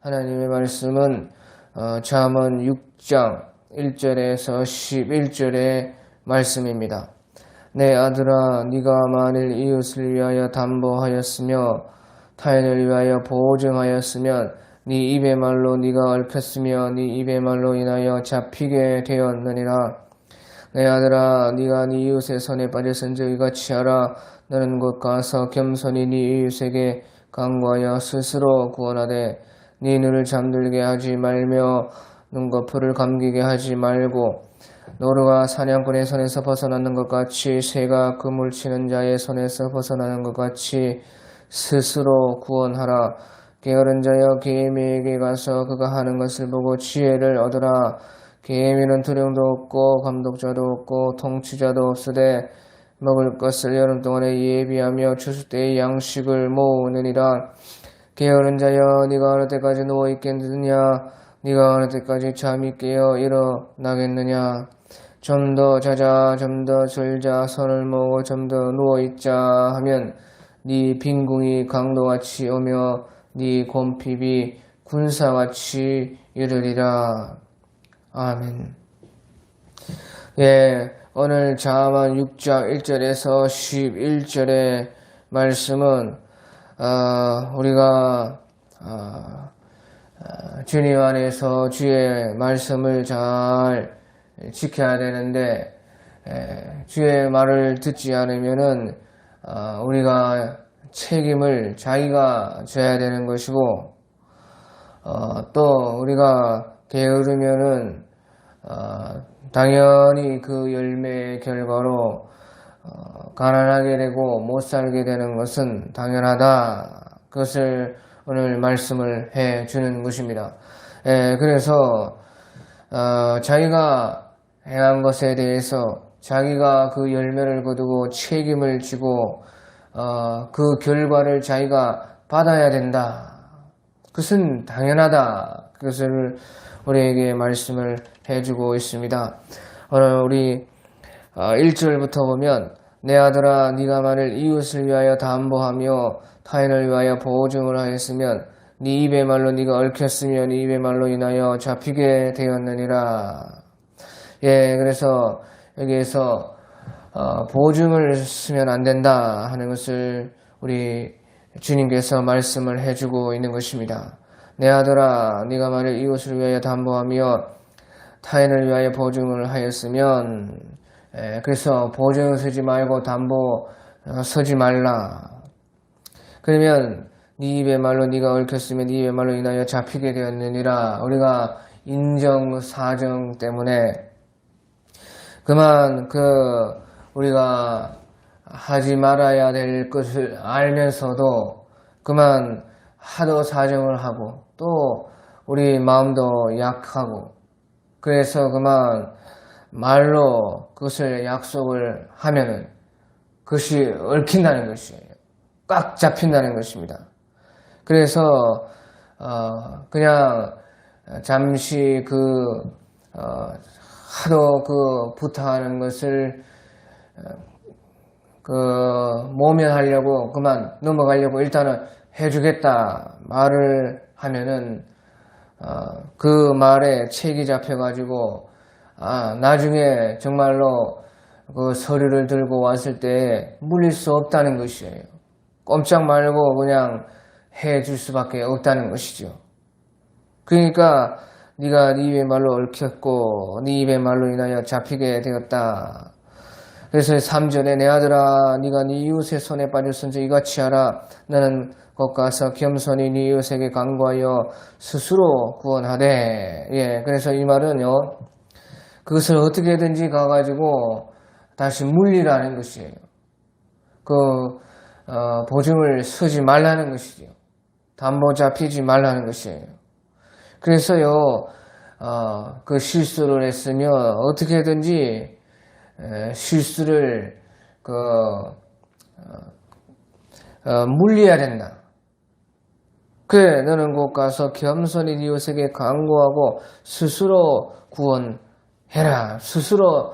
하나님의 말씀은 잠언 6장 1절에서 11절의 말씀입니다. 내 아들아, 네가 만일 이웃을 위하여 담보하였으며 타인을 위하여 보증하였으면 네 입의 말로 네가 얽혔으며 네 입의 말로 인하여 잡히게 되었느니라. 내 아들아, 네가 네 이웃의 손에 빠졌은즉 이같이 하라. 너는 곧 가서 겸손히 네 이웃에게 간구하여 스스로 구원하되 네 눈을 잠들게 하지 말며 눈꺼풀을 감기게 하지 말고 노루가 사냥꾼의 손에서 벗어나는 것 같이 새가 그물 치는 자의 손에서 벗어나는 것 같이 스스로 구원하라. 게으른 자여 계미에게 가서 그가 하는 것을 보고 지혜를 얻으라. 계미는 두령도 없고 감독자도 없고 통치자도 없으되 먹을 것을 여름 동안에 예비하며 추수 때의 양식을 모으느니라. 게으른 자여, 네가 어느 때까지 누워 있겠느냐? 네가 어느 때까지 잠이 깨어 일어나겠느냐? 좀 더 자자, 좀 더 졸자, 손을 모으고 좀 더 누워 있자 하면 네 빈궁이 강도같이 오며 네 곰핍이 군사같이 이르리라. 아멘. 예, 오늘 잠언 6장 1절에서 11절의 말씀은 우리가 주님 안에서 주의 말씀을 잘 지켜야 되는데 주의 말을 듣지 않으면은 우리가 책임을 자기가 져야 되는 것이고 또 우리가 게으르면은 당연히 그 열매의 결과로 가난하게 되고 못 살게 되는 것은 당연하다. 그것을 오늘 말씀을 해 주는 것입니다. 그래서 자기가 행한 것에 대해서 자기가 그 열매를 거두고 책임을 지고 그 결과를 자기가 받아야 된다. 그것은 당연하다. 그것을 우리에게 말씀을 해주고 있습니다. 오늘 우리 1절부터 보면 내 아들아, 네가 만일 이웃을 위하여 담보하며 타인을 위하여 보증을 하였으면 네 입의 말로 네가 얽혔으며 네 입의 말로 인하여 잡히게 되었느니라. 그래서 여기에서 보증을 쓰면 안 된다 하는 것을 우리 주님께서 말씀을 해주고 있는 것입니다. 내 아들아, 네가 만일 이웃을 위하여 담보하며 타인을 위하여 보증을 하였으면 그래서 보증 서지 말고 담보 서지 말라. 그러면 네 입의 말로 네가 얽혔으면 네 입의 말로 인하여 잡히게 되었느니라. 우리가 인정사정 때문에 그만 우리가 하지 말아야 될 것을 알면서도 그만 하도 사정을 하고 또 우리 마음도 약하고 그래서 그만 말로 그것을 약속을 하면은 그것이 얽힌다는 것이에요. 꽉 잡힌다는 것입니다. 그래서 그냥 잠시 하도 부탁하는 것을 모면하려고 그만 넘어가려고 일단은 해주겠다 말을 하면은 그 말에 책이 잡혀가지고 나중에 정말로 그 서류를 들고 왔을 때 물릴 수 없다는 것이에요. 꼼짝 말고 그냥 해줄 수밖에 없다는 것이죠. 그러니까 네가 네 입의 말로 얽혔고 네 입의 말로 인하여 잡히게 되었다. 그래서 3절에 내 아들아, 네가 네 이웃의 손에 빠졌은지 이같이 하라. 너는 곧 가서 겸손히 네 이웃에게 간구하여 스스로 구원하되. 그래서 이 말은요, 그것을 어떻게든지 가가지고 다시 물리라는 것이에요. 보증을 서지 말라는 것이죠. 담보 잡히지 말라는 것이에요. 그래서요, 그 실수를 했으면 어떻게든지 실수를 물려야 된다. 그래, 너는 곧 가서 겸손히 네 이웃에게 간구하고 스스로 구원해라. 스스로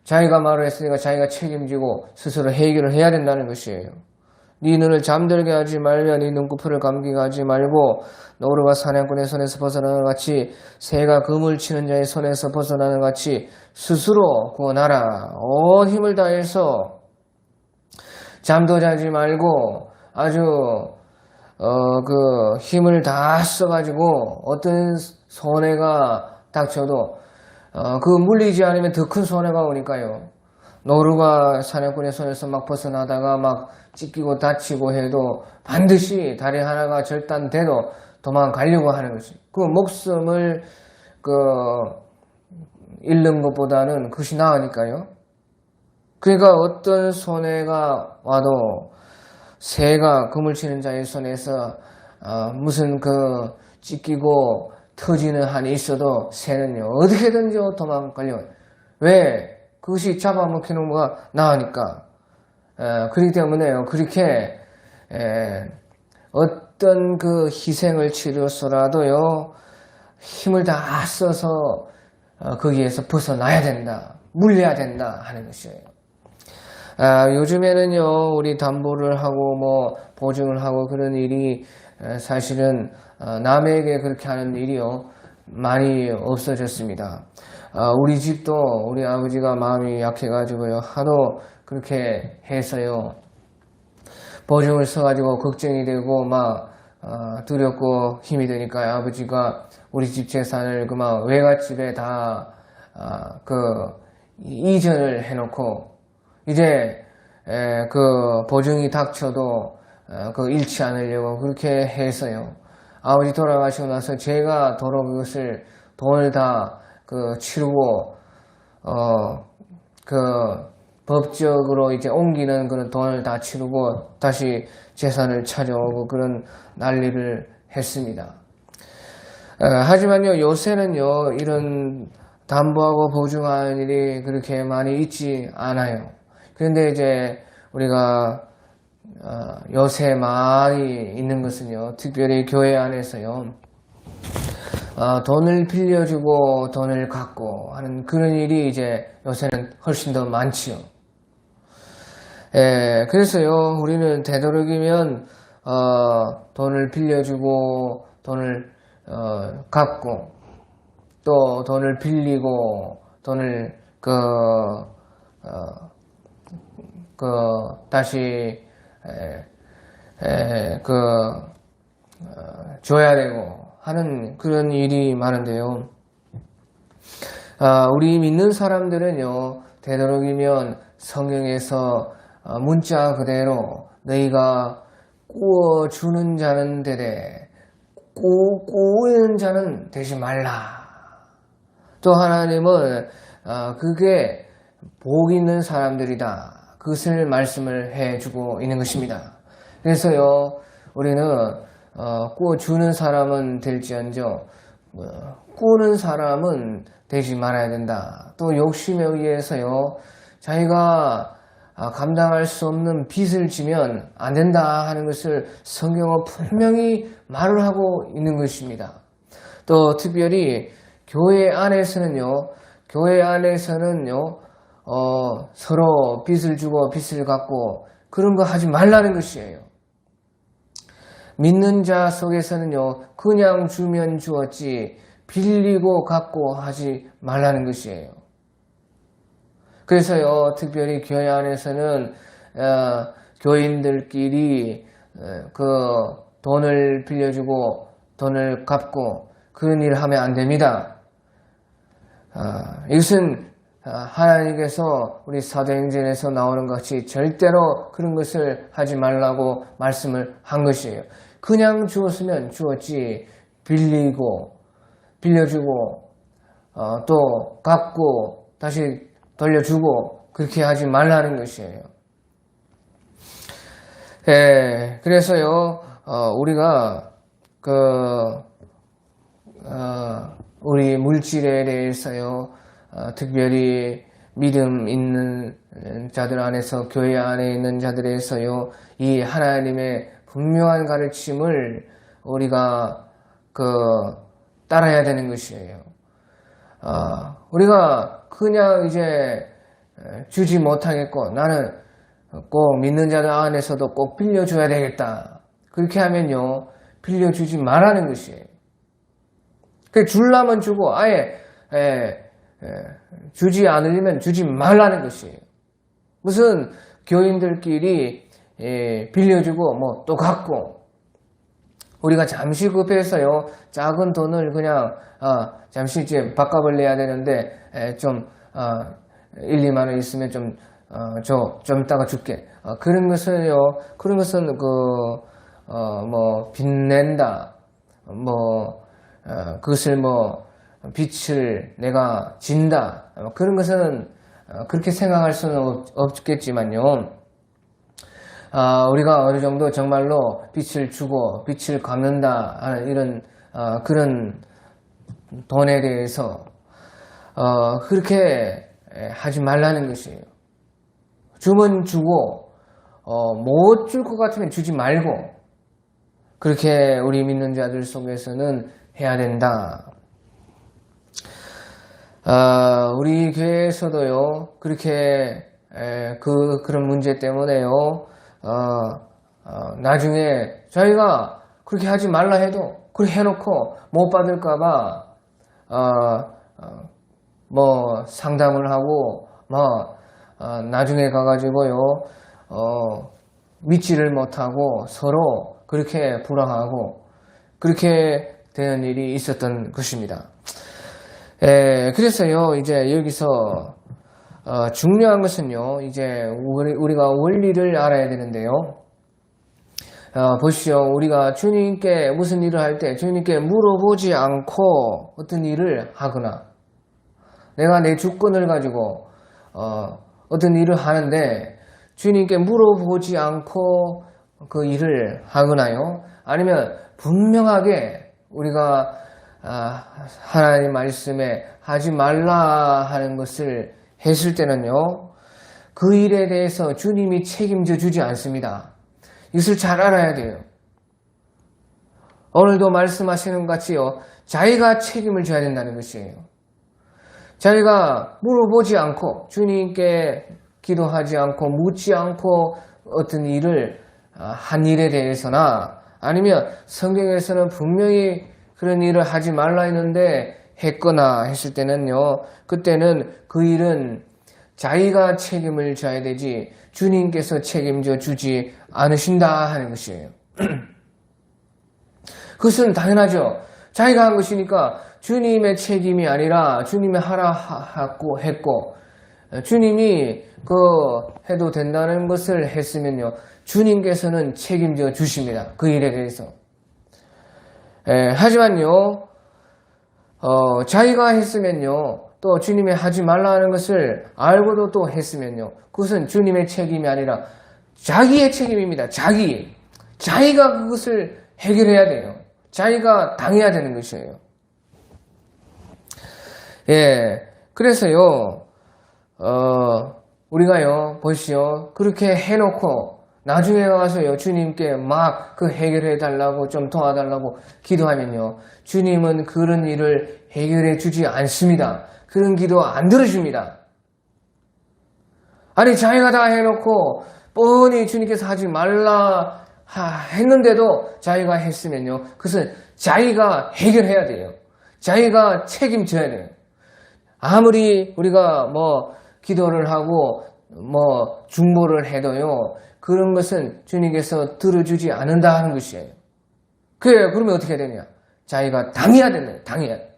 자기가 말을 했으니까 자기가 책임지고 스스로 해결을 해야 된다는 것이에요. 네 눈을 잠들게 하지 말며 네 눈꺼풀을 감기게 하지 말고 노루가 사냥꾼의 손에서 벗어나는 같이 새가 그물 치는 자의 손에서 벗어나는 같이 스스로 구원하라. 온 힘을 다해서 잠도 자지 말고 아주 힘을 다 써가지고 어떤 손해가 닥쳐도 물리지 않으면 더 큰 손해가 오니까요. 노루가 사냥꾼의 손에서 막 벗어나다가 막 찢기고 다치고 해도 반드시 다리 하나가 절단돼도 도망가려고 하는 것이. 목숨을 잃는 것보다는 그것이 나으니까요. 그러니까 어떤 손해가 와도 새가 그물 치는 자의 손에서 무슨 찢기고 터지는 한이 있어도 새는요 어떻게든지 도망가려고. 왜? 그것이 잡아먹히는 거가 나으니까. 그렇기 때문에요. 그렇게 어떤 희생을 치러서라도요 힘을 다 써서 거기에서 벗어나야 된다. 물려야 된다 하는 것이에요. 요즘에는요 우리 담보를 하고 보증을 하고 그런 일이 사실은 남에게 그렇게 하는 일이요 많이 없어졌습니다. 우리 집도 우리 아버지가 마음이 약해가지고요 하도 그렇게 해서요 보증을 써가지고 걱정이 되고 두렵고 힘이 드니까 아버지가 우리 집 재산을 외갓집에 다 이전을 해놓고 이제 보증이 닥쳐도 잃지 않으려고 그렇게 해서요. 아버지 돌아가시고 나서 제가 도로 그것을 돈을 다 치르고 법적으로 이제 옮기는 그런 돈을 다 치르고 다시 재산을 찾아오고 그런 난리를 했습니다. 하지만요 요새는요 이런 담보하고 보증하는 일이 그렇게 많이 있지 않아요. 그런데 이제 우리가 요새 많이 있는 것은요 특별히 교회 안에서요 돈을 빌려주고 돈을 갚고 하는 그런 일이 이제 요새는 훨씬 더 많지요. 그래서요 우리는 되도록이면 돈을 빌려주고 돈을 갚고 또 돈을 빌리고 돈을 다시 줘야 되고 하는 그런 일이 많은데요. 우리 믿는 사람들은요 되도록이면 성경에서 문자 그대로 너희가 꾸어주는 자는 되되 꾸는 자는 되지 말라. 또 하나님은 그게 복 있는 사람들이다. 그것을 말씀을 해주고 있는 것입니다. 그래서요 우리는 꾸어주는 사람은 될지언정 꾸는 사람은 되지 말아야 된다. 또 욕심에 의해서요 자기가 감당할 수 없는 빚을 지면 안 된다 하는 것을 성경은 분명히 말을 하고 있는 것입니다. 또 특별히 교회 안에서는요 서로 빚을 주고 빚을 갚고 그런 거 하지 말라는 것이에요. 믿는 자 속에서는요 그냥 주면 주었지 빌리고 갚고 하지 말라는 것이에요. 그래서요 특별히 교회 안에서는 교인들끼리 돈을 빌려주고 돈을 갚고 그런 일을 하면 안 됩니다. 이것은 하나님께서 우리 사도행전에서 나오는 것 같이 절대로 그런 것을 하지 말라고 말씀을 한 것이에요. 그냥 주었으면 주었지 빌려주고 또 갚고 다시 돌려주고 그렇게 하지 말라는 것이에요. 그래서요 우리가 우리 물질에 대해서요 특별히 믿음 있는 자들 안에서 교회 안에 있는 자들에서요 이 하나님의 분명한 가르침을 우리가 따라야 되는 것이에요. 우리가 그냥 이제 주지 못하겠고 나는 꼭 믿는 자들 안에서도 꼭 빌려줘야 되겠다. 그렇게 하면요, 빌려주지 말라는 것이에요. 줄라면 주고 아예 주지 않으려면 주지 말라는 것이에요. 무슨 교인들끼리 빌려주고 뭐 또 갖고, 우리가 잠시 급해서요 작은 돈을 그냥 잠시 이제 밥값을 내야 되는데 좀 1, 2만 원 있으면 좀 이따가 줄게. 그런 것은 뭐 빚낸다, 그것을 빚을 내가 진다, 그런 것은 그렇게 생각할 수는 없겠지만요. 우리가 어느 정도 정말로 빚을 주고 빚을 갚는다 하는 이런 그런 돈에 대해서 그렇게 하지 말라는 것이에요. 주면 주고 못 줄 것 같으면 주지 말고, 그렇게 우리 믿는 자들 속에서는 해야 된다. 우리 교회에서도요 그렇게 그런 문제 때문에요 나중에 저희가 그렇게 하지 말라 해도 그렇게 해놓고 못 받을까봐 상담을 하고 나중에 가가지고요 믿지를 못하고 서로 그렇게 불화하고 그렇게 되는 일이 있었던 것입니다. 그래서요 이제 여기서 중요한 것은요 이제 우리가 원리를 알아야 되는데요. 보시오, 우리가 주님께 무슨 일을 할 때 주님께 물어보지 않고 어떤 일을 하거나, 내가 내 주권을 가지고 어떤 일을 하는데 주님께 물어보지 않고 그 일을 하거나요, 아니면 분명하게 우리가 하나님 말씀에 하지 말라 하는 것을 했을 때는요 그 일에 대해서 주님이 책임져 주지 않습니다. 이것을 잘 알아야 돼요. 오늘도 말씀하시는 것 같이요 자기가 책임을 져야 된다는 것이에요. 자기가 물어보지 않고 주님께 기도하지 않고 묻지 않고 어떤 일을 한 일에 대해서나, 아니면 성경에서는 분명히 그런 일을 하지 말라 했는데 했거나 했을 때는요 그때는 그 일은 자기가 책임을 져야 되지 주님께서 책임져 주지 않으신다 하는 것이에요. 그것은 당연하죠. 자기가 한 것이니까 주님의 책임이 아니라 주님이 하라 했고 주님이 해도 된다는 것을 했으면요 주님께서는 책임져 주십니다. 그 일에 대해서. 하지만요 자기가 했으면요 또 주님이 하지 말라 하는 것을 알고도 또 했으면요 그것은 주님의 책임이 아니라 자기의 책임입니다. 자기가 그것을 해결해야 돼요. 자기가 당해야 되는 것이에요. 그래서요 우리가요 보시오, 그렇게 해놓고 나중에 가서요 주님께 막 해결해 달라고 좀 도와달라고 기도하면요 주님은 그런 일을 해결해 주지 않습니다. 그런 기도 안 들어줍니다. 아니 자기가 다 해놓고 뻔히 주님께서 하지 말라 했는데도 자기가 했으면요 그것은 자기가 해결해야 돼요. 자기가 책임져야 돼요. 아무리 우리가 기도를 하고 중보를 해도요 그런 것은 주님께서 들어주지 않는다 하는 것이에요. 그러면 어떻게 되냐? 자기가 당해야 되는, 당해야 돼.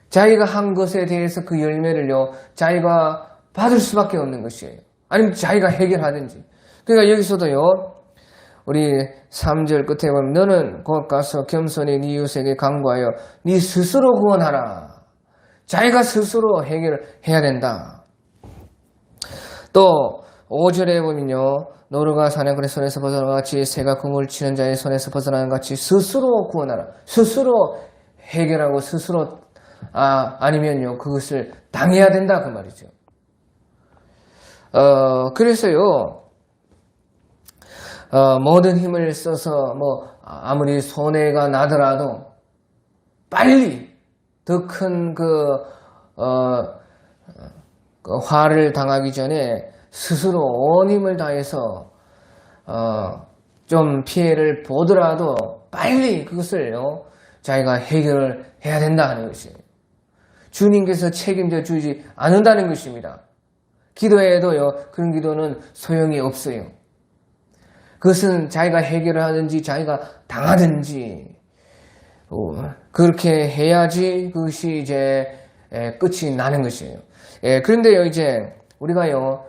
자기가 한 것에 대해서 그 열매를요 자기가 받을 수밖에 없는 것이에요. 아니면 자기가 해결하든지. 그러니까 여기서도요 우리 3절 끝에 보면 너는 곧 가서 겸손히 네 이웃에게 간구하여 네 스스로 구원하라. 자기가 스스로 해결해야 된다. 또 5절에 보면요 노루가 사냥꾼의 손에서 벗어나는 같이 새가 그물 치는 자의 손에서 벗어나는 같이 스스로 구원하라. 스스로 해결하고 스스로 아니면요 그것을 당해야 된다 그 말이죠. 그래서요 모든 힘을 써서 아무리 손해가 나더라도 빨리 더 큰 그 화를 당하기 전에 스스로 온 힘을 다해서 좀 피해를 보더라도 빨리 그것을 자기가 해결을 해야 된다 하는 것이에요. 주님께서 책임져 주지 않는다는 것입니다. 기도해도요, 그런 기도는 소용이 없어요. 그것은 자기가 해결을 하든지 자기가 당하든지 그렇게 해야지 그것이 이제 끝이 나는 것이에요. 그런데요, 이제 우리가요,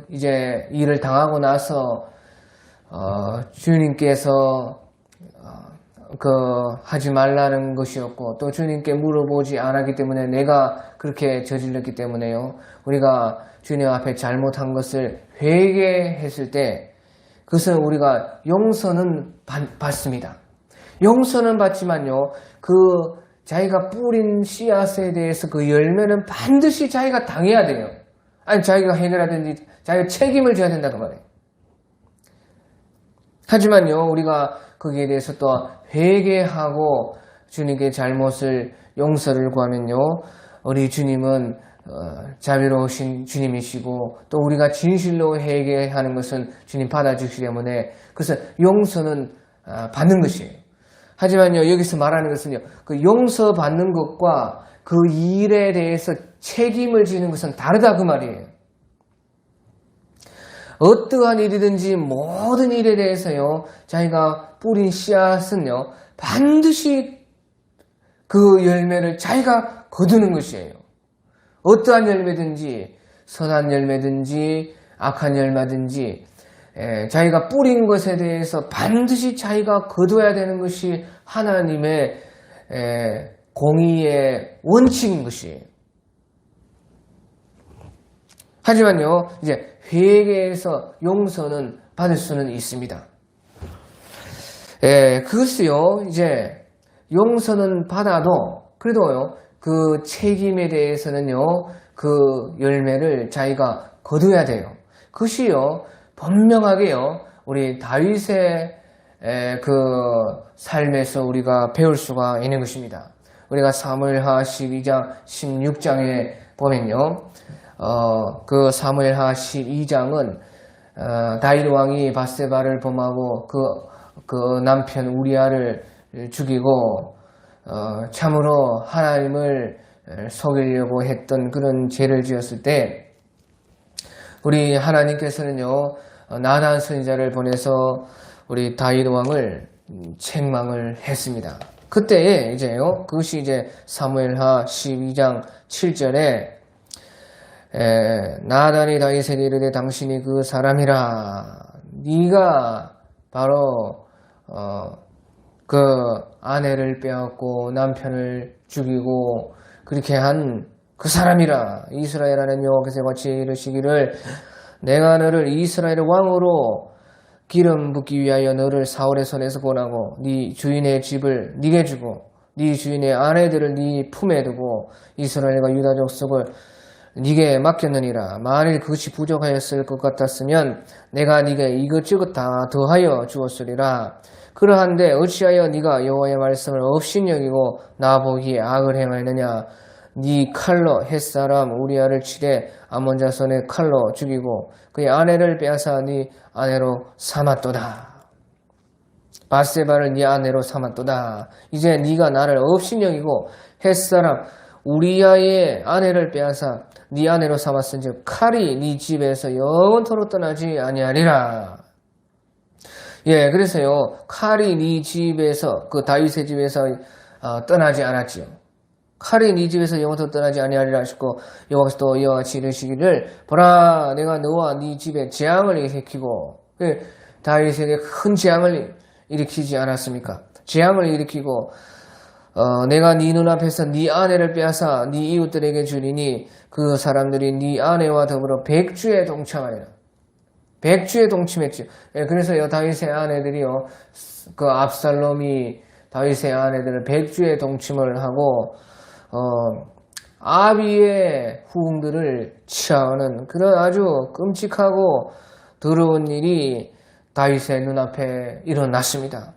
이제 일을 당하고 나서 주님께서 하지 말라는 것이었고, 또 주님께 물어보지 않았기 때문에 내가 그렇게 저질렀기 때문에요, 우리가 주님 앞에 잘못한 것을 회개했을 때 그것은 우리가 용서는 받습니다. 용서는 받지만요, 자기가 뿌린 씨앗에 대해서 그 열매는 반드시 자기가 당해야 돼요. 아니, 자기가 해결하든지 자기가 책임을 져야 된다 그 말이에요. 하지만요, 우리가 거기에 대해서 또 회개하고 주님께 잘못을 용서를 구하면요, 우리 주님은 자비로우신 주님이시고, 또 우리가 진실로 회개하는 것은 주님 받아주시기 때문에 그것은 용서는 받는 것이에요. 하지만요, 여기서 말하는 것은요, 그 용서받는 것과 그 일에 대해서 책임을 지는 것은 다르다 그 말이에요. 어떠한 일이든지 모든 일에 대해서요, 자기가 뿌린 씨앗은요, 반드시 그 열매를 자기가 거두는 것이에요. 어떠한 열매든지, 선한 열매든지, 악한 열매든지, 자기가 뿌린 것에 대해서 반드시 자기가 거둬야 되는 것이 하나님의 공의의 원칙인 것이에요. 하지만요, 이제 회개에서 용서는 받을 수는 있습니다. 그것이요, 이제 용서는 받아도 그래도요, 그 책임에 대해서는요, 그 열매를 자기가 거둬야 돼요. 그것이요, 분명하게요, 우리 다윗의 그 삶에서 우리가 배울 수가 있는 것입니다. 우리가 사무엘하 12장 16장에 보면요, 그 사무엘하 12장은 다윗 왕이 밧세바를 범하고 그 남편 우리아를 죽이고 참으로 하나님을 속이려고 했던 그런 죄를 지었을 때, 우리 하나님께서는요, 나단 선지자를 보내서 우리 다윗 왕을 책망을 했습니다. 그때에 이제요, 그것이 이제 사무엘하 12장 7절에 나단이 다윗에게 이르되 당신이 그 사람이라, 네가 바로 그 아내를 빼앗고 남편을 죽이고 그렇게 한 그 사람이라. 이스라엘 하나님 여호와께서 같이 이르시기를 내가 너를 이스라엘 왕으로 기름 붓기 위하여 너를 사울의 손에서 권하고 네 주인의 집을 네게 주고 네 주인의 아내들을 네 품에 두고 이스라엘과 유다 족속을 네게 맡겼느니라. 만일 그것이 부족하였을 것 같았으면 내가 네게 이것저것 다 더하여 주었으리라. 그러한데 어찌하여 네가 여호와의 말씀을 업신여기고 나보기에 악을 행하였느냐. 네 칼로 햇사람 우리아를 치되 아몬 자손의 칼로 죽이고 그의 아내를 빼앗아 네 아내로 삼았도다. 밧세바를 네 아내로 삼았도다. 이제 네가 나를 업신여기고 햇사람 우리아의 아내를 빼앗아 네 아내로 삼았은즉 칼이 네 집에서 영원토록 떠나지 아니하리라. 그래서요, 칼이 네 집에서, 그 다윗의 집에서 떠나지 않았지요. 칼이 네 집에서 영원토록 떠나지 아니하리라 하시고, 여호와께서 또 이와 같이 이르시기를 보라, 내가 너와 네 집에 재앙을 일으키고, 다윗에게 큰 재앙을 일으키지 않았습니까? 재앙을 일으키고 내가 네 눈앞에서 네 아내를 빼앗아 네 이웃들에게 주리니 그 사람들이 네 아내와 더불어 백주에 동참하리라. 백주에 동침했죠. 그래서 다윗의 아내들이요, 그 압살롬이 다윗의 아내들을 백주에 동침을 하고 아비의 후궁들을 취하는 그런 아주 끔찍하고 더러운 일이 다윗의 눈앞에 일어났습니다.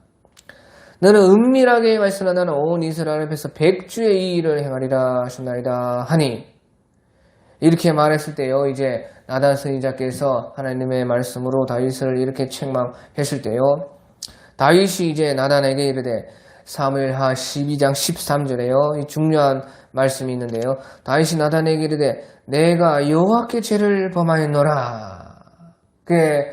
너는 은밀하게 말씀하 나는 온 이스라엘 앞에서 100주의 이 일을 행하리라 하셨나이다 하니 이렇게 말했을 때요. 이제 나단 선지자께서 하나님의 말씀으로 다윗을 이렇게 책망했을 때요. 다윗이 이제 나단에게 이르되 사무엘하 12장 13절에요. 이 중요한 말씀이 있는데요. 다윗이 나단에게 이르되 내가 여호와께 죄를 범하였노라. 그게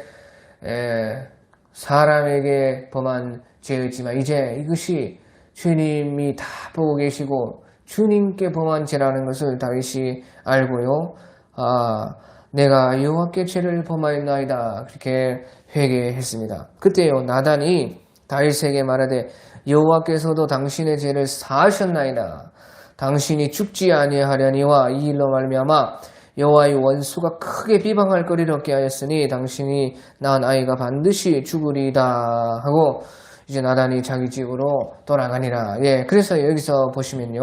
사람에게 범한 죄였지만 이제 이것이 주님이 다 보고 계시고 주님께 범한 죄라는 것을 다윗이 알고요. 내가 여호와께 죄를 범하였나이다. 그렇게 회개했습니다. 그때요 나단이 다윗에게 말하되 여호와께서도 당신의 죄를 사하셨나이다. 당신이 죽지 아니하려니와 이 일로 말미암아 여호와의 원수가 크게 비방할 거리를 얻게 하였으니 당신이 낳은 아이가 반드시 죽으리다 하고 이제 나단이 자기 집으로 돌아가니라. 그래서 여기서 보시면요.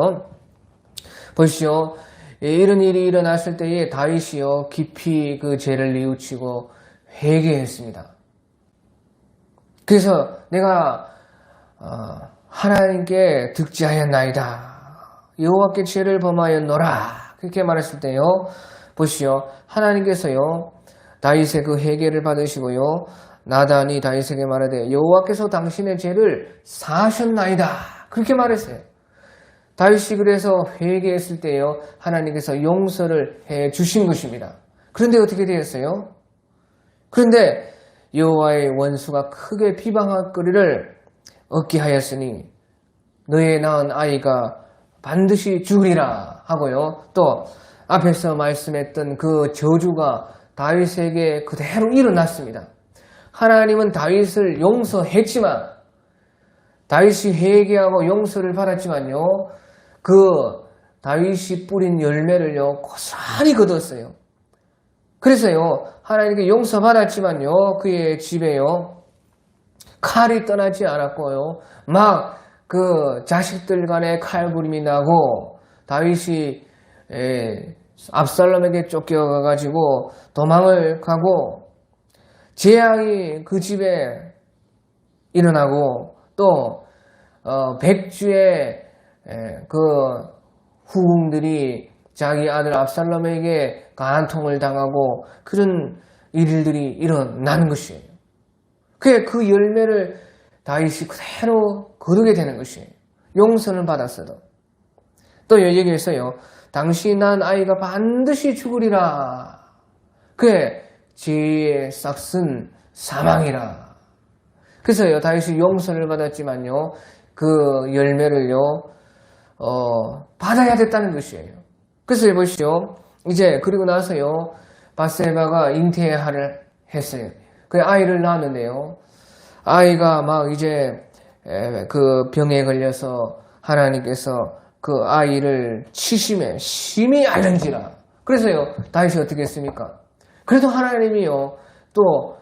보십시오. 이런 일이 일어났을 때에 다윗이요 깊이 그 죄를 뉘우치고 회개했습니다. 그래서 내가 하나님께 득지하였나이다. 여호와께 죄를 범하였노라. 그렇게 말했을 때요. 보시오. 하나님께서요. 다윗의 그 회개를 받으시고요. 나단이 다윗에게 말하되 여호와께서 당신의 죄를 사하셨나이다. 그렇게 말했어요. 다윗이 그래서 회개했을 때요. 하나님께서 용서를 해 주신 것입니다. 그런데 어떻게 되었어요? 그런데 여호와의 원수가 크게 비방할 거리를 얻게 하였으니 너의 낳은 아이가 반드시 죽으리라 하고요. 또 앞에서 말씀했던 그 저주가 다윗에게 그대로 일어났습니다. 하나님은 다윗을 용서했지만 다윗이 회개하고 용서를 받았지만요. 그 다윗이 뿌린 열매를요. 고스란히 거뒀어요. 그래서요. 하나님께 용서받았지만요. 그의 집에요. 칼이 떠나지 않았고요. 막 그 자식들 간에 칼부림이 나고 다윗이 압살롬에게 쫓겨가가지고 도망을 가고 재앙이 그 집에 일어나고 또 백주의 그 후궁들이 자기 아들 압살롬에게 간통을 당하고 그런 일들이 일어나는 것이에요. 그 열매를 다윗이 그대로 거두게 되는 것이에요. 용서는 받았어도. 또 여기에서요. 당신이 낳은 아이가 반드시 죽으리라. 그의 죄의 싹은 사망이라. 그래서요. 다윗이 용서를 받았지만요. 그 열매를요. 받아야 됐다는 것이에요. 그래서 보시죠. 이제 그리고 나서요. 밧세바가 잉태를 했어요. 그 아이를 낳았는데요. 아이가 막 이제 그 병에 걸려서 하나님께서 그 아이를 치심에 심히 앓은지라. 그래서요. 다윗이 어떻게 했습니까? 그래도 하나님이요. 또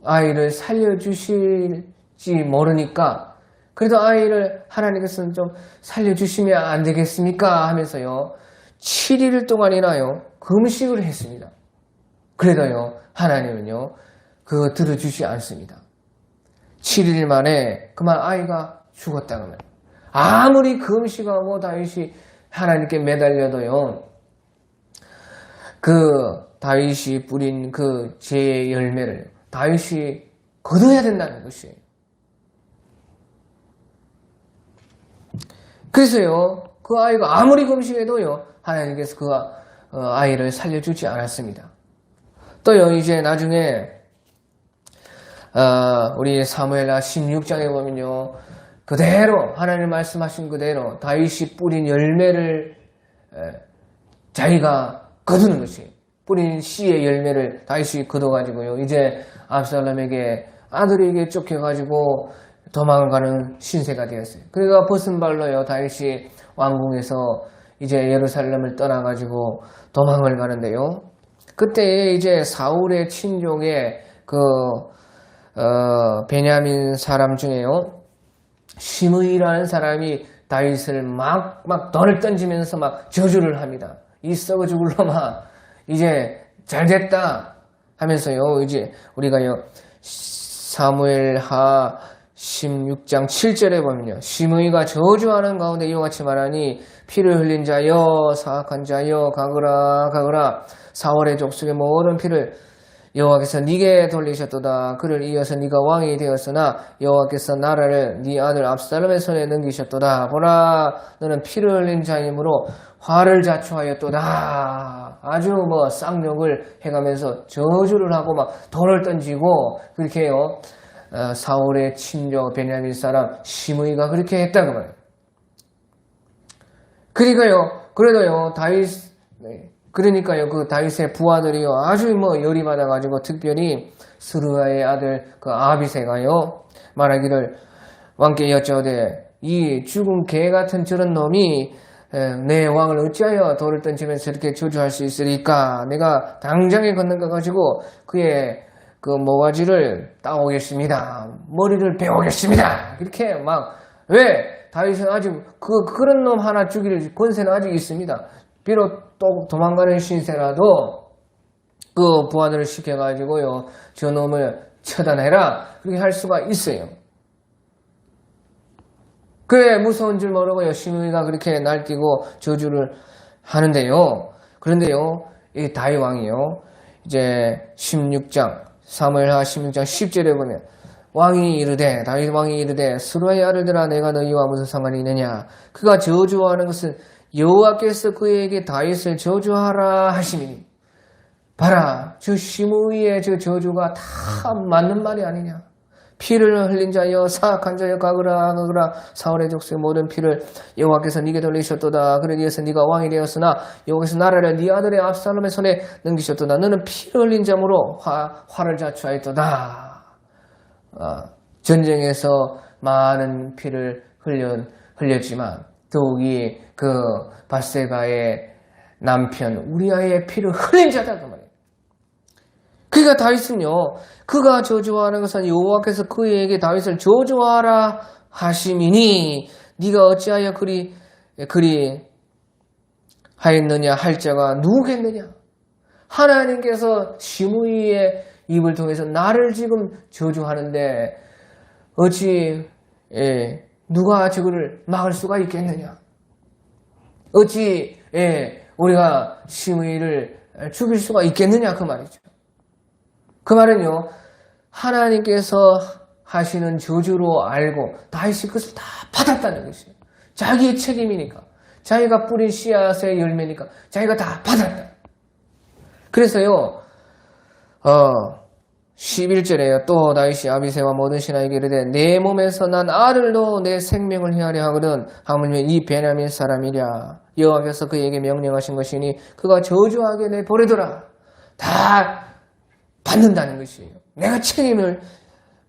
아이를 살려주실지 모르니까 그래도 아이를 하나님께서는 좀 살려주시면 안 되겠습니까? 하면서요. 7일 동안이나요. 금식을 했습니다. 그래도요. 하나님은요. 그거 들어주지 않습니다. 7일 만에 그만 아이가 죽었다 그러면 아무리 금식하고 다윗이 하나님께 매달려도요. 그 다윗이 뿌린 그 죄의 열매를 다윗이 거둬야 된다는 것이에요. 그래서요. 그 아이가 아무리 금식해도요. 하나님께서 그 아이를 살려주지 않았습니다. 또요. 이제 나중에 우리 사무엘하 16장에 보면요. 그대로 하나님 말씀하신 그대로 다윗이 뿌린 열매를 자기가 거두는 것이에요. 뿌린 씨의 열매를 다윗이 거둬가지고요. 이제 압살롬에게 아들에게 쫓겨가지고 도망을 가는 신세가 되었어요. 그러니까 벗은 발로요. 다윗이 왕궁에서 이제 예루살렘을 떠나가지고 도망을 가는데요. 그때 이제 사울의 친족의 베냐민 사람 중에요. 시므이라는 사람이 다윗을 막 돌을 던지면서 막 저주를 합니다. 이 썩어 죽을 놈아, 이제 잘됐다 하면서요. 이제 우리가요. 사무엘하 16장 7절에 보면요. 심의가 저주하는 가운데 이와 같이 말하니 피를 흘린 자여 사악한 자여 가거라 가거라 4월의 족속의 모든 피를 여호와께서 네게 돌리셨도다. 그를 이어서 네가 왕이 되었으나 여호와께서 나라를 네 아들 압살롬의 손에 넘기셨도다. 보라 너는 피를 흘린 자이므로 화를 자초하였도다. 아주 쌍욕을 해가면서 저주를 하고 막 돌을 던지고 그렇게 해요. 사울의 친족 베냐민 사람 시므이가 그렇게 했다고 말해요. 그래도요 그러니까요 그 다윗의 부하들이요 아주 열이 받아가지고 특별히 스루야의 아들 그 아비새가요 말하기를 왕께 여쭤되 이 죽은 개 같은 저런 놈이 내 왕을 어찌하여 돌을 던지면서 이렇게 저주할 수 있으리까? 내가 당장에 건너가 가지고 그의 그 모가지를 따오겠습니다. 머리를 베오겠습니다. 이렇게 왜? 다윗은 아직 그런 놈 하나 죽일 권세는 아직 있습니다. 비록 또 도망가는 신세라도 그 부하들을 시켜가지고요. 저 놈을 처단해라. 그렇게 할 수가 있어요. 그래 무서운 줄 모르고요. 시므이가 그렇게 날뛰고 저주를 하는데요. 그런데요. 이 다윗 왕이요. 이제 16장 사무엘하 16장 10절에 보면 왕이 이르되 다윗 왕이 이르되 스루야의 아들들아 내가 너희와 무슨 상관이 있느냐 그가 저주하는 것은 여호와께서 그에게 다윗을 저주하라 하시니 봐라 저 시므이의 저 저주가 다 맞는 말이 아니냐 피를 흘린 자여 사악한 자여 가거라 가거라 사울의 족속의 모든 피를 여호와께서 네게 돌리셨도다 그래 위해서 네가 왕이 되었으나 여호와께서 나라를 네 아들의 압살롬의 손에 넘기셨도다 너는 피를 흘린 자므로 화를 자초하였도다. 전쟁에서 많은 피를 흘렸지만 더욱이 그 밧세바의 남편 우리아의 피를 흘린 자다 그 말이에요. 그러니까 다윗은요. 그가 저주하는 것은 여호와께서 그에게 다윗을 저주하라 하심이니 네가 어찌하여 그리 하였느냐 할 자가 누구겠느냐. 하나님께서 시므이의 입을 통해서 나를 지금 저주하는데 어찌 누가 저거를 막을 수가 있겠느냐. 어찌 우리가 시므이를 죽일 수가 있겠느냐 그 말이죠. 그 말은요. 하나님께서 하시는 저주로 알고 다윗이 그것을 다 받았다는 것이에요. 자기의 책임이니까. 자기가 뿌린 씨앗의 열매니까 자기가 다 받았다. 그래서요. 11절에요. 또 다윗이 아비새와 모든 신하에게 이르되 내 몸에서 난 알을 넣어 내 생명을 헤아려 하거든 하물며 이 베냐민 사람이랴 여호와께서 그에게 명령하신 것이니 그가 저주하게 내버리더라. 다 받는다는 것이에요. 내가 책임을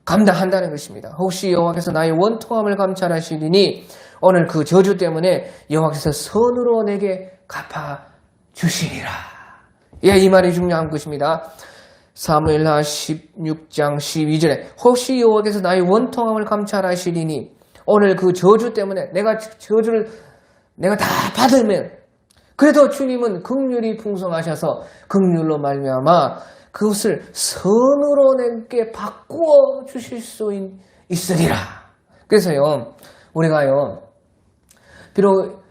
감당한다는 것입니다. 혹시 여호와께서 나의 원통함을 감찰하시리니 오늘 그 저주 때문에 여호와께서 선으로 내게 갚아주시리라. 이 말이 중요한 것입니다. 사무엘하 16장 12절에 혹시 여호와께서 나의 원통함을 감찰하시리니 오늘 그 저주 때문에 내가 저주를 내가 다 받으면 그래도 주님은 긍휼이 풍성하셔서 긍휼로 말미암아 그것을 선으로 내게 바꾸어 주실 수 있으리라. 그래서요 우리가요 비록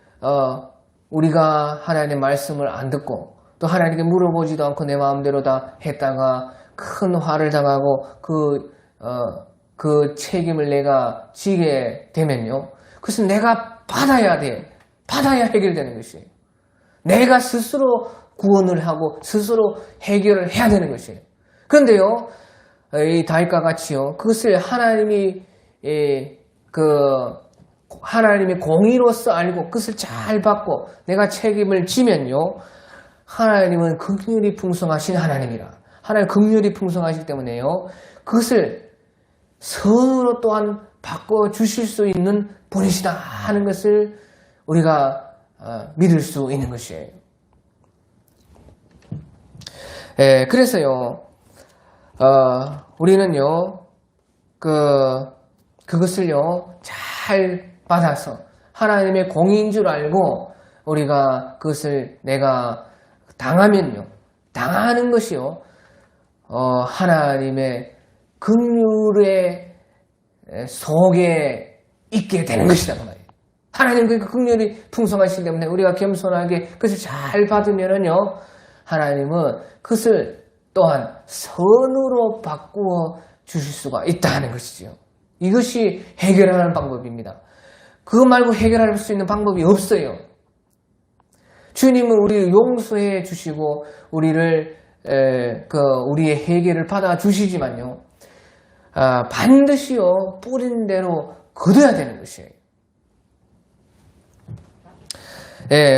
우리가 하나님의 말씀을 안 듣고 또 하나님께 물어보지도 않고 내 마음대로 다 했다가 큰 화를 당하고 그 책임을 내가 지게 되면요. 그것은 내가 받아야 돼. 받아야 해결되는 것이에요. 내가 스스로 구원을 하고 스스로 해결을 해야 되는 것이에요. 그런데요. 이 다윗과 같이요. 그것을 하나님의 공의로서 알고 그것을 잘 받고 내가 책임을 지면요. 하나님은 긍휼이 풍성하신 하나님이라. 하나님 긍휼이 풍성하시기 때문에요. 그것을 선으로 또한 바꿔주실 수 있는 분이시다 하는 것을 우리가 믿을 수 있는 것이에요. 그래서요. 우리는요. 그것을요. 잘 받아서 하나님의 공의인 줄 알고 우리가 그것을 내가 당하면요. 당하는 것이요. 하나님의 긍휼의 속에 있게 되는 것이다 그 말이에요. 하나님 그러니까 긍휼이 풍성하시기 때문에 우리가 겸손하게 그것을 잘 받으면은요, 하나님은 그것을 또한 선으로 바꾸어 주실 수가 있다는 것이죠. 이것이 해결하는 방법입니다. 그거 말고 해결할 수 있는 방법이 없어요. 주님은 우리를 용서해 주시고 우리를 우리의 해결을 받아 주시지만요, 반드시요 뿌린 대로 거둬야 되는 것이에요.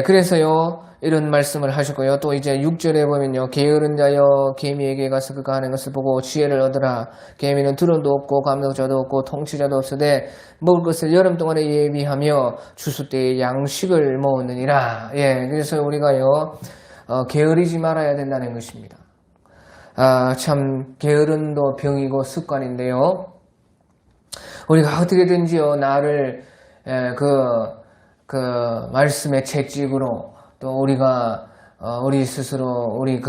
그래서요 이런 말씀을 하시고요. 또 이제 6절에 보면요, 게으른 자여 개미에게 가서 그가 하는 것을 보고 지혜를 얻으라. 개미는 드론도 없고 감독자도 없고 통치자도 없으되 먹을 것을 여름 동안에 예비하며 추수 때에 양식을 모으느니라. 그래서 우리가요 게으르지 말아야 된다는 것입니다. 참 게으름도 병이고 습관인데요, 우리가 어떻게든지요 나를 그 말씀의 채찍으로, 또 우리가 우리 스스로 우리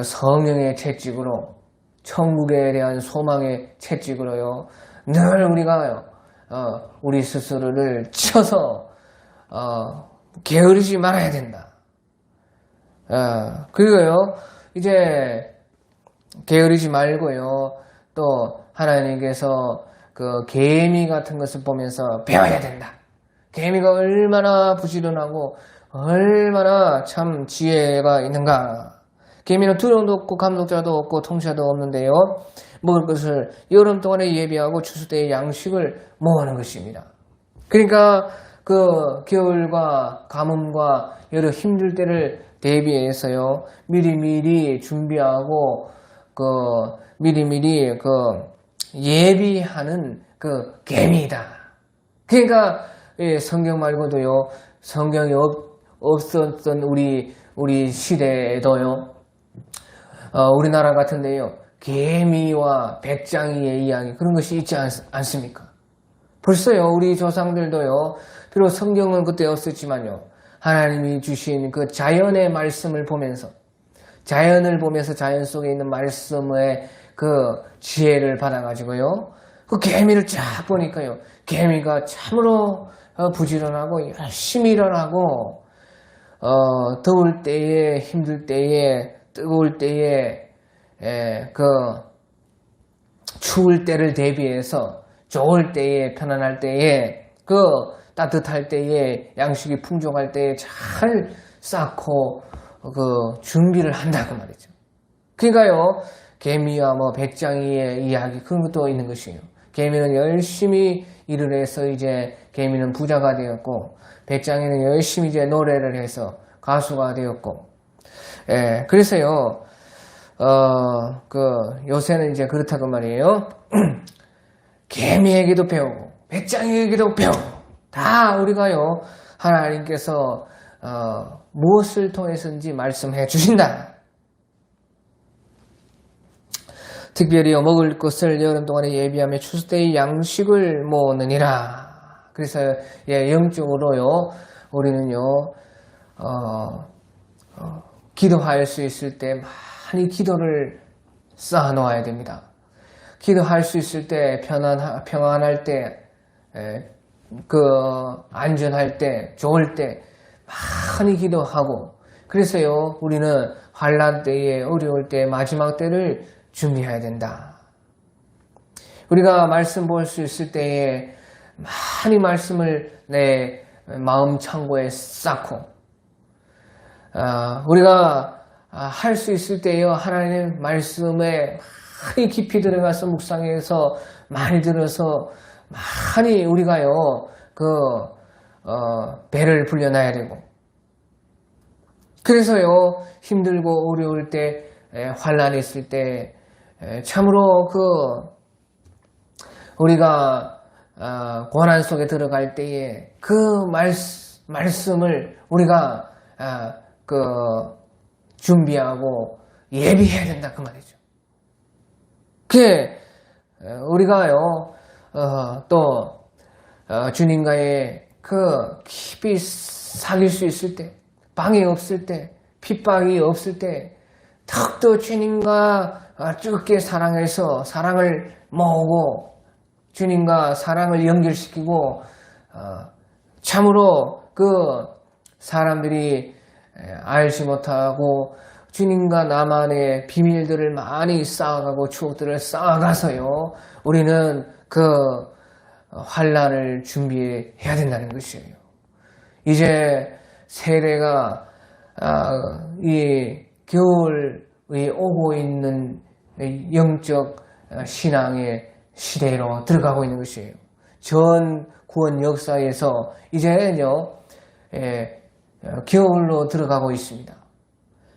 성령의 채찍으로, 천국에 대한 소망의 채찍으로요 늘 우리가 우리 스스로를 쳐서 게으르지 말아야 된다. 그리고요 이제 게으르지 말고요, 또 하나님께서 그 개미 같은 것을 보면서 배워야 된다. 개미가 얼마나 부지런하고 얼마나 참 지혜가 있는가. 개미는 두려움도 없고 감독자도 없고 통치자도 없는데요, 먹을 것을 여름 동안에 예비하고 추수 때에 양식을 모으는 것입니다. 그러니까 그 겨울과 가뭄과 여러 힘들 때를 대비해서요 미리미리 준비하고 미리미리 예비하는 개미이다. 그러니까 성경 말고도요, 성경이 없었던 우리 시대에도요, 우리나라 같은데요 개미와 백장이의 이야기, 그런 것이 있지 않습니까? 벌써요 우리 조상들도요, 비록 성경은 그때 없었지만요, 하나님이 주신 그 자연의 말씀을 보면서, 자연을 보면서 자연 속에 있는 말씀의 그 지혜를 받아가지고요, 그 개미를 쫙 보니까요, 개미가 참으로 부지런하고 열심히 일어나고, 더울 때에, 힘들 때에, 뜨거울 때에, 추울 때를 대비해서, 좋을 때에, 편안할 때에, 따뜻할 때에, 양식이 풍족할 때에 잘 쌓고 준비를 한다고 말이죠. 그러니까요 개미와 백장이의 이야기, 그런 것도 있는 것이에요. 개미는 열심히 일을 해서 이제 개미는 부자가 되었고, 백장이는 열심히 이제 노래를 해서 가수가 되었고, 그래서요 요새는 이제 그렇다고 말이에요. 개미에게도 배우고 백장이에게도 배우고, 다 우리가요 하나님께서 무엇을 통해서인지 말씀해 주신다. 특별히 먹을 것을 여름 동안에 예비하며 추수 때의 양식을 모으느니라. 그래서 영적으로요 우리는요 기도할 수 있을 때 많이 기도를 쌓아 놓아야 됩니다. 기도할 수 있을 때, 평안할 때, 안전할 때, 좋을 때 많이 기도하고, 그래서요 우리는 환난 때에, 어려울 때, 마지막 때를 준비해야 된다. 우리가 말씀 볼 수 있을 때에 많이 말씀을 내 마음 창고에 쌓고, 우리가 할 수 있을 때에요 하나님 말씀에 많이 깊이 들어가서 묵상해서 많이 들어서 많이 우리가요 배를 불려놔야 되고, 그래서요 힘들고 어려울 때, 환난이 있을 때 참으로 우리가 고난 속에 들어갈 때에 그 말씀을 우리가 준비하고 예비해야 된다 그 말이죠. 우리가요 또 주님과의 깊이 사귈 수 있을 때, 방이 없을 때, 핍박이 없을 때 더욱더 주님과 뜨겁게 사랑해서 사랑을 모으고 주님과 사랑을 연결시키고 참으로 그 사람들이 알지 못하고 주님과 나만의 비밀들을 많이 쌓아가고 추억들을 쌓아가서요. 우리는 그 환난을 준비해야 된다는 것이에요. 이제 세대가 이 겨울이 오고 있는 영적 신앙의 시대로 들어가고 있는 것이에요. 전 구원 역사에서 이제는요 겨울로 들어가고 있습니다.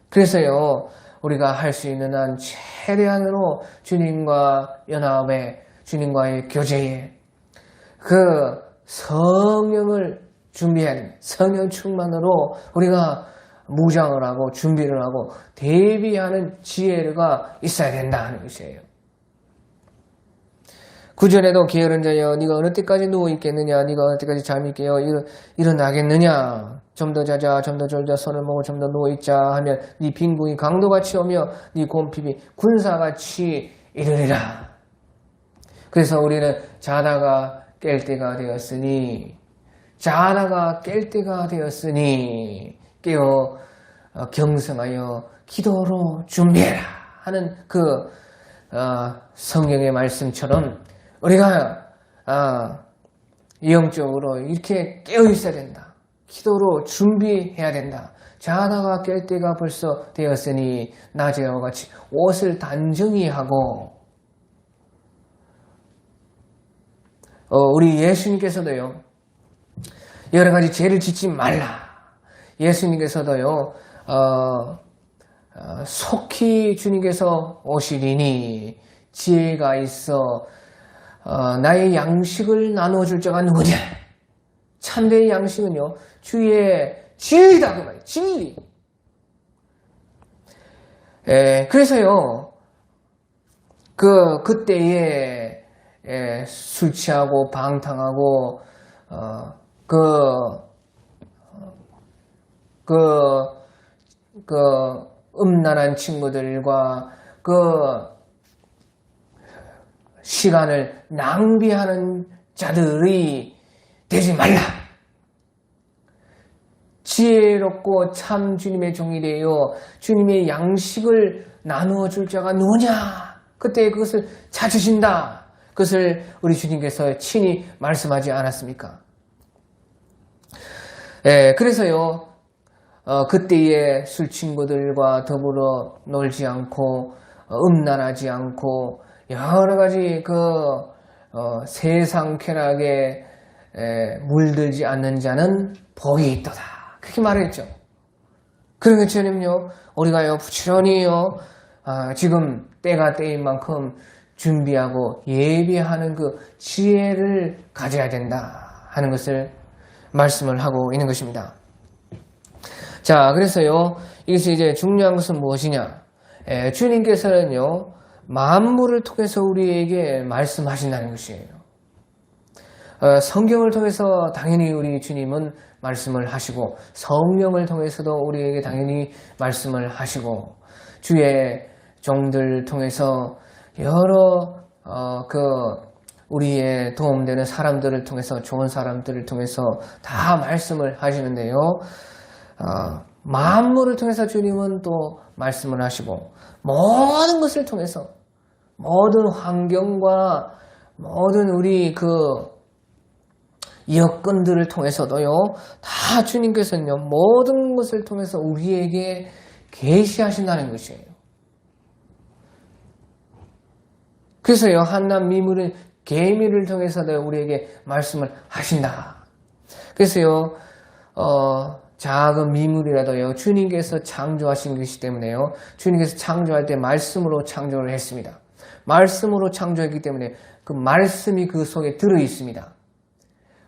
그래서요 우리가 할 수 있는 한 최대한으로 주님과 연합에 주님과의 교제에 그 성령을 준비해야 됩니다. 성령 충만으로 우리가 무장을 하고 준비를 하고 대비하는 지혜가 있어야 된다는 것이에요. 구절에도 게으른 자여 네가 어느 때까지 누워있겠느냐 네가 어느 때까지 잠이 깨어 일어나겠느냐 좀 더 자자 좀 더 졸자 손을 모으고 좀 더 누워있자 하면 네 빈궁이 강도같이 오며 네 곰핍이 군사같이 이르리라. 그래서 우리는 자다가 깰 때가 되었으니 깨어 경성하여 기도로 준비해라 하는 그 성경의 말씀처럼 우리가 영적으로 이렇게 깨어 있어야 된다. 기도로 준비해야 된다. 자다가 깰 때가 벌써 되었으니 낮에와 같이 옷을 단정히 하고 우리 예수님께서도요 여러 가지 죄를 짓지 말라. 예수님께서도요 속히 주님께서 오시리니 지혜가 있어 나의 양식을 나누어줄 자가 누구냐. 참된 양식은요 주의 진리다 그 말이에요. 진리. 그래서요 그때에 술 취하고 방탕하고 음란한 친구들과 시간을 낭비하는 자들이 되지 말라. 지혜롭고 참 주님의 종이 되어 주님의 양식을 나누어 줄 자가 누구냐? 그때 그것을 찾으신다. 그것을 우리 주님께서 친히 말씀하지 않았습니까? 그래서요 그때의 술 친구들과 더불어 놀지 않고 음란하지 않고 여러 가지 세상 쾌락에 물들지 않는 자는 복이 있도다. 그렇게 말했죠. 그런 것처럼요 우리가요 부지런히요 지금 때가 때인 만큼 준비하고 예비하는 그 지혜를 가져야 된다 하는 것을 말씀을 하고 있는 것입니다. 자, 그래서요 이것이 이제 중요한 것은 무엇이냐? 주님께서는요 만물을 통해서 우리에게 말씀하신다는 것이에요. 성경을 통해서 당연히 우리 주님은 말씀을 하시고 성령을 통해서도 우리에게 당연히 말씀을 하시고 주의 종들 통해서 여러 우리의 도움되는 사람들을 통해서 좋은 사람들을 통해서 다 말씀을 하시는데요. 만물을 통해서 주님은 또 말씀을 하시고 모든 것을 통해서 모든 환경과 모든 우리 여건들을 통해서도요. 다 주님께서는요. 모든 것을 통해서 우리에게 계시하신다는 것이에요. 그래서요. 한낱 미물은 계미를 통해서도 우리에게 말씀을 하신다. 그래서요. 작은 미물이라도요. 주님께서 창조하신 것이기 때문에요. 주님께서 창조할 때 말씀으로 창조를 했습니다. 말씀으로 창조했기 때문에 그 말씀이 그 속에 들어 있습니다.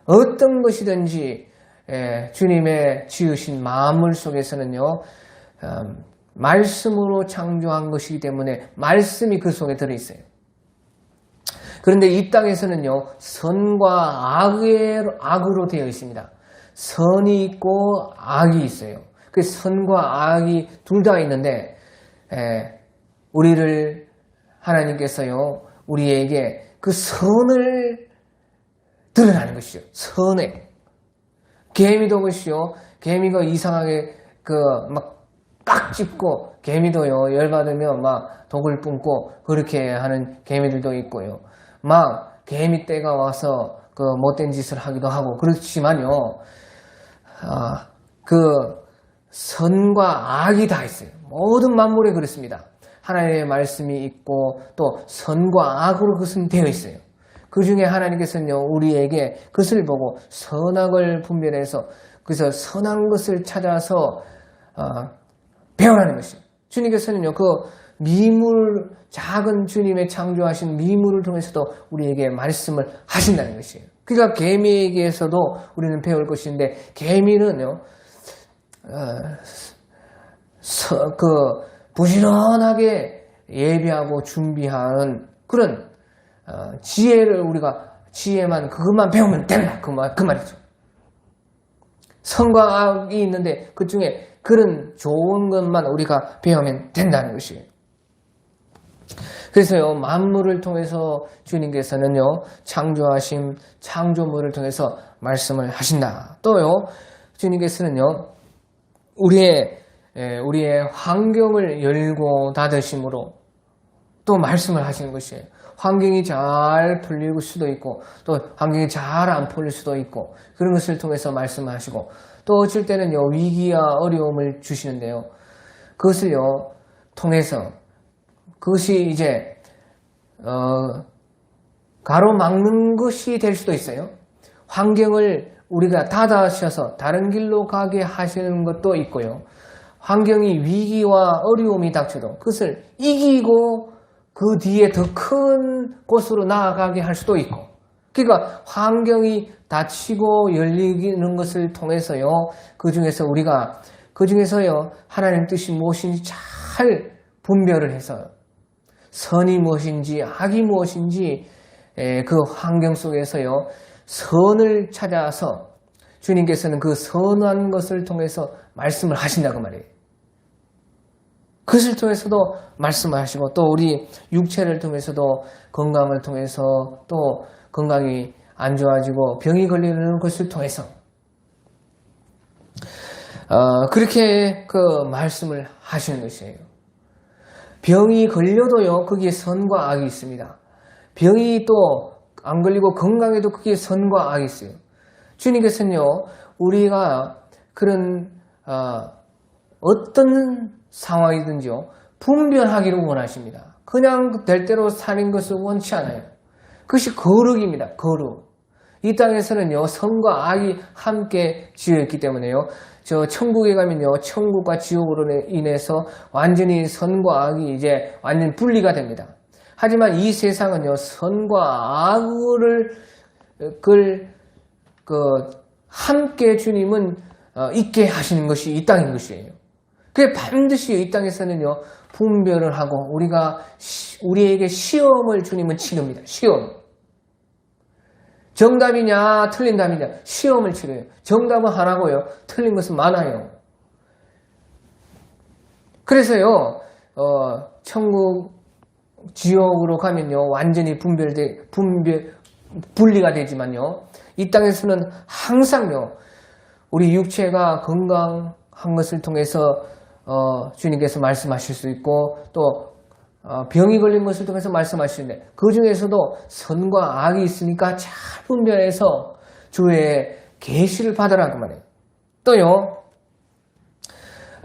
어떤 것이든지 주님의 지으신 만물 속에서는요. 말씀으로 창조한 것이기 때문에 말씀이 그 속에 들어 있어요. 그런데 이 땅에서는요. 선과 악으로 되어 있습니다. 선이 있고 악이 있어요. 그 선과 악이 둘 다 있는데 우리를 하나님께서요. 우리에게 그 선을 드러나는 것이죠. 선에. 개미도 것이요. 개미가 이상하게 막 깍 찝고, 개미도요, 열받으면 막 독을 뿜고, 그렇게 하는 개미들도 있고요. 막 개미 떼가 와서 못된 짓을 하기도 하고, 그렇지만요, 선과 악이 다 있어요. 모든 만물에 그렇습니다. 하나님의 말씀이 있고, 또 선과 악으로 그것은 되어 있어요. 그 중에 하나님께서는요, 우리에게 그것을 보고 선악을 분별해서, 그래서 선한 것을 찾아서, 배우라는 것이에요. 주님께서는요, 작은 주님의 창조하신 미물을 통해서도 우리에게 말씀을 하신다는 것이에요. 그러니까 개미에게서도 우리는 배울 것인데, 개미는요, 부지런하게 예비하고 준비하는 그런 지혜만 그것만 배우면 된다. 그 말이죠. 선과 악이 있는데 그 중에 그런 좋은 것만 우리가 배우면 된다는 것이에요. 그래서요, 만물을 통해서 주님께서는요, 창조물을 통해서 말씀을 하신다. 또요, 주님께서는요, 우리의 환경을 열고 닫으심으로 또 말씀을 하시는 것이에요. 환경이 잘 풀릴 수도 있고, 또 환경이 잘 안 풀릴 수도 있고, 그런 것을 통해서 말씀을 하시고, 또 어쩔 때는요, 위기와 어려움을 주시는데요, 그것을요, 통해서, 그것이 이제, 가로막는 것이 될 수도 있어요. 환경을 우리가 닫아셔서 다른 길로 가게 하시는 것도 있고요. 환경이 위기와 어려움이 닥쳐도 그것을 이기고 그 뒤에 더 큰 곳으로 나아가게 할 수도 있고, 그러니까 환경이 닫히고 열리는 것을 통해서요, 그 중에서요, 하나님 뜻이 무엇인지 잘 분별을 해서 선이 무엇인지 악이 무엇인지 그 환경 속에서요, 선을 찾아서 주님께서는 그 선한 것을 통해서 말씀을 하신다고 말이에요. 그것을 통해서도 말씀을 하시고, 또 우리 육체를 통해서도 건강을 통해서, 또 건강이 안 좋아지고 병이 걸리는 것을 통해서 그렇게 말씀을 하시는 것이에요. 병이 걸려도요, 거기에 선과 악이 있습니다. 병이 또 안 걸리고 건강에도 거기에 선과 악이 있어요. 주님께서는요, 우리가 그런 어떤 상황이든지요, 분별하기를 원하십니다. 그냥 될 대로 사는 것을 원치 않아요. 그것이 거룩입니다. 거룩. 이 땅에서는요, 선과 악이 함께 지어있기 때문에요, 천국에 가면요, 천국과 지옥으로 인해서 완전히 선과 악이 이제 완전 분리가 됩니다. 하지만 이 세상은요, 선과 악을 함께 주님은 있게 하시는 것이 이 땅인 것이에요. 그게 반드시 이 땅에서는요, 분별을 하고 우리에게 시험을 주님은 치릅니다. 시험. 정답이냐 틀린 답이냐 시험을 치러요. 정답은 하나고요, 틀린 것은 많아요. 그래서요, 천국 지옥으로 가면요, 완전히 분리가 되지만요, 이 땅에서는 항상요, 우리 육체가 건강한 것을 통해서 주님께서 말씀하실 수 있고, 또 병이 걸린 것을 통해서 말씀하시는데, 그 중에서도 선과 악이 있으니까 잘 분별해서 주의 계시를 받으라고 말해요. 또요,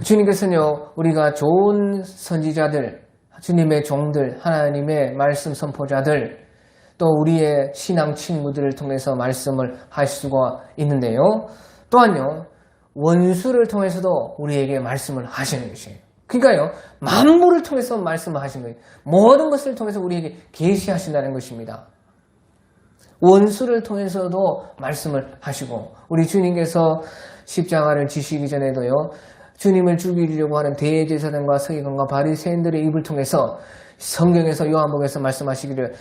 주님께서는요, 우리가 좋은 선지자들, 주님의 종들, 하나님의 말씀 선포자들, 또 우리의 신앙 친구들을 통해서 말씀을 하실 수가 있는데요, 또한요, 원수를 통해서도 우리에게 말씀을 하시는 것이에요. 그러니까요, 만물을 통해서 말씀을 하시는 거예요. 모든 것을 통해서 우리에게 계시하신다는 것입니다. 원수를 통해서도 말씀을 하시고, 우리 주님께서 십자가를 지시기 전에도요, 주님을 죽이려고 하는 대제사장과 서기관과 바리새인들의 입을 통해서 성경에서 요한복음에서 말씀하시기를,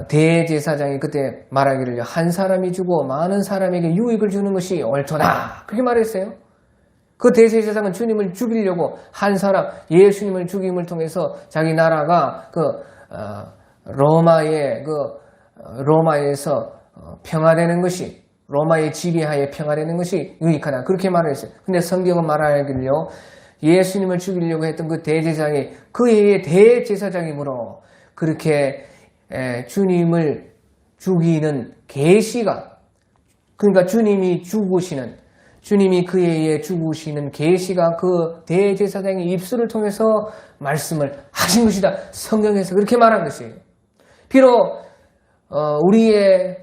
대제사장이 그때 말하기를 한 사람이 주고 많은 사람에게 유익을 주는 것이 옳도다, 그렇게 말했어요. 그 대제사장은 주님을 죽이려고 한 사람, 예수님을 죽임을 통해서 자기 나라가 로마의 로마에서 평화되는 것이, 로마의 지배하에 평화되는 것이 유익하다. 그렇게 말했어요. 근데 성경은 말하기를요, 예수님을 죽이려고 했던 그 대제사장이 그 해의 대제사장이므로 그렇게 주님을 죽이는 계시가, 그러니까 주님이 죽으시는, 주님이 그 해에 죽으시는 계시가 그 대제사장의 입술을 통해서 말씀을 하신 것이다. 성경에서 그렇게 말한 것이에요. 비록 우리의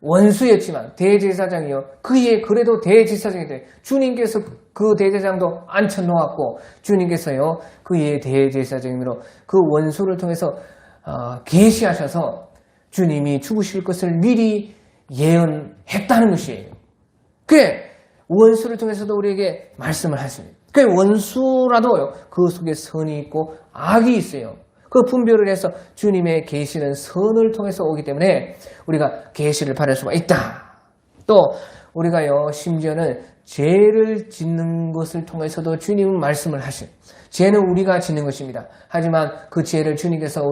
원수였지만 대제사장이요, 그 해에 그래도 대제사장이 돼. 주님께서 그 대제사장도 앉혀놓았고, 주님께서요 그 해의 대제사장으로 그 원수를 통해서 계시하셔서 주님이 죽으실 것을 미리 예언했다는 것이에요. 그게 원수를 통해서도 우리에게 말씀을 하십니다. 그 원수라도요, 그 속에 선이 있고 악이 있어요. 그 분별을 해서 주님의 계시는 선을 통해서 오기 때문에 우리가 계시를 받을 수가 있다. 또 우리가요, 심지어는 죄를 짓는 것을 통해서도 주님은 말씀을 하신, 죄는 우리가 짓는 것입니다. 하지만 그 죄를 주님께서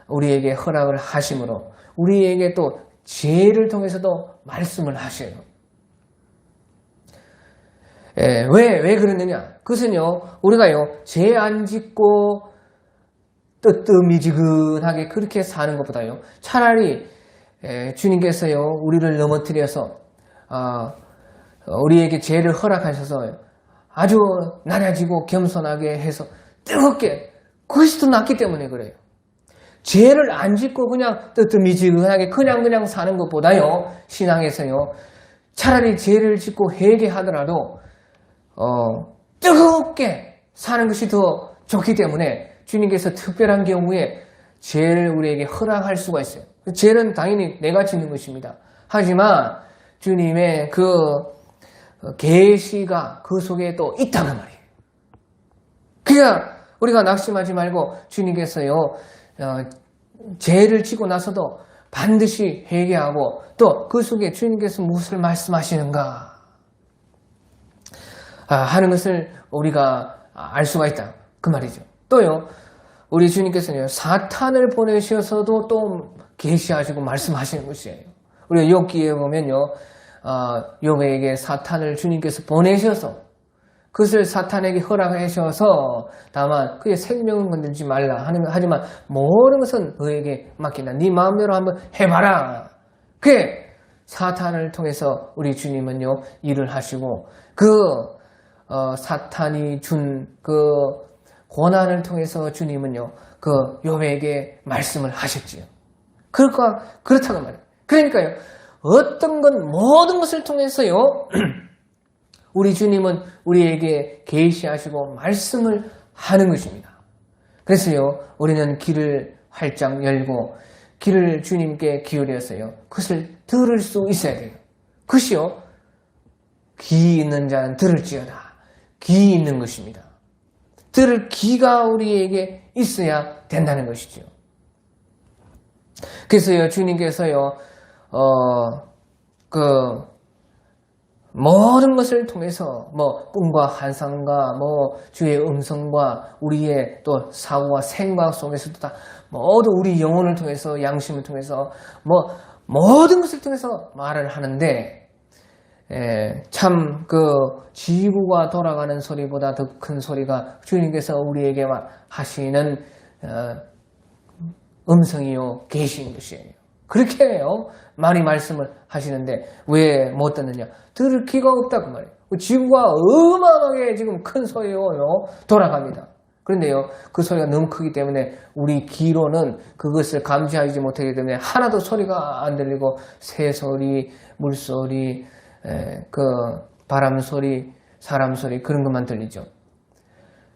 우리에게 허락을 하심으로 우리에게 또 죄를 통해서도 말씀을 하셔요. 왜 그러느냐? 그것은요, 우리가요, 죄 안 짓고 뜨뜻미지근하게 그렇게 사는 것보다요, 차라리 주님께서요, 우리를 넘어뜨려서 우리에게 죄를 허락하셔서 아주 낮아지고 겸손하게 해서 뜨겁게, 그것이 더 낫기 때문에 그래요. 죄를 안 짓고 그냥 뜨뜻미지근하게 그냥 사는 것보다요, 신앙에서요, 차라리 죄를 짓고 회개하더라도 뜨겁게 사는 것이 더 좋기 때문에 주님께서 특별한 경우에 죄를 우리에게 허락할 수가 있어요. 죄는 당연히 내가 짓는 것입니다. 하지만 주님의 그 계시가 그 속에 또 있다는 말이에요. 그러니까 우리가 낙심하지 말고 주님께서요, 죄를 지고 나서도 반드시 회개하고 또 그 속에 주님께서 무엇을 말씀하시는가 하는 것을 우리가 알 수가 있다. 그 말이죠. 또요, 우리 주님께서는요, 사탄을 보내셔서도 또 계시하시고 말씀하시는 것이에요. 우리가 욥기에 보면요, 욥에게 사탄을 주님께서 보내셔서 그것을 사탄에게 허락하셔서 다만 그의 생명을 건들지 말라 하는, 하지만 모든 것은 너에게 맡긴다. 네 마음대로 한번 해봐라. 그게 사탄을 통해서 우리 주님은요, 일을 하시고 사탄이 준 그 고난을 통해서 주님은요, 그 욥에게 말씀을 하셨지요. 그렇다고 말이에요. 그러니까요, 어떤 것, 모든 것을 통해서요, 우리 주님은 우리에게 계시하시고 말씀을 하는 것입니다. 그래서요, 우리는 귀를 활짝 열고 귀를 주님께 기울여서요, 그것을 들을 수 있어야 돼요. 그것이요, 귀 있는 자는 들을지어다. 귀 있는 것입니다. 들을 귀가 우리에게 있어야 된다는 것이죠. 그래서요, 주님께서요, 모든 것을 통해서 꿈과 환상과 주의 음성과 우리의 또 사고와 생각 속에서도 다 모두 우리 영혼을 통해서, 양심을 통해서 모든 것을 통해서 말을 하는데, 참 지구가 돌아가는 소리보다 더 큰 소리가 주님께서 우리에게 하시는 음성이요, 계시인 것이에요. 그렇게 해요, 많이 말씀을 하시는데 왜 못 듣느냐? 들을 귀가 없다고 말이에요. 지구가 어마어마하게 지금 큰 소리요 돌아갑니다. 그런데요, 그 소리가 너무 크기 때문에 우리 귀로는 그것을 감지하지 못하기 때문에 하나도 소리가 안 들리고 새소리, 물소리, 바람 소리, 사람 소리, 그런 것만 들리죠.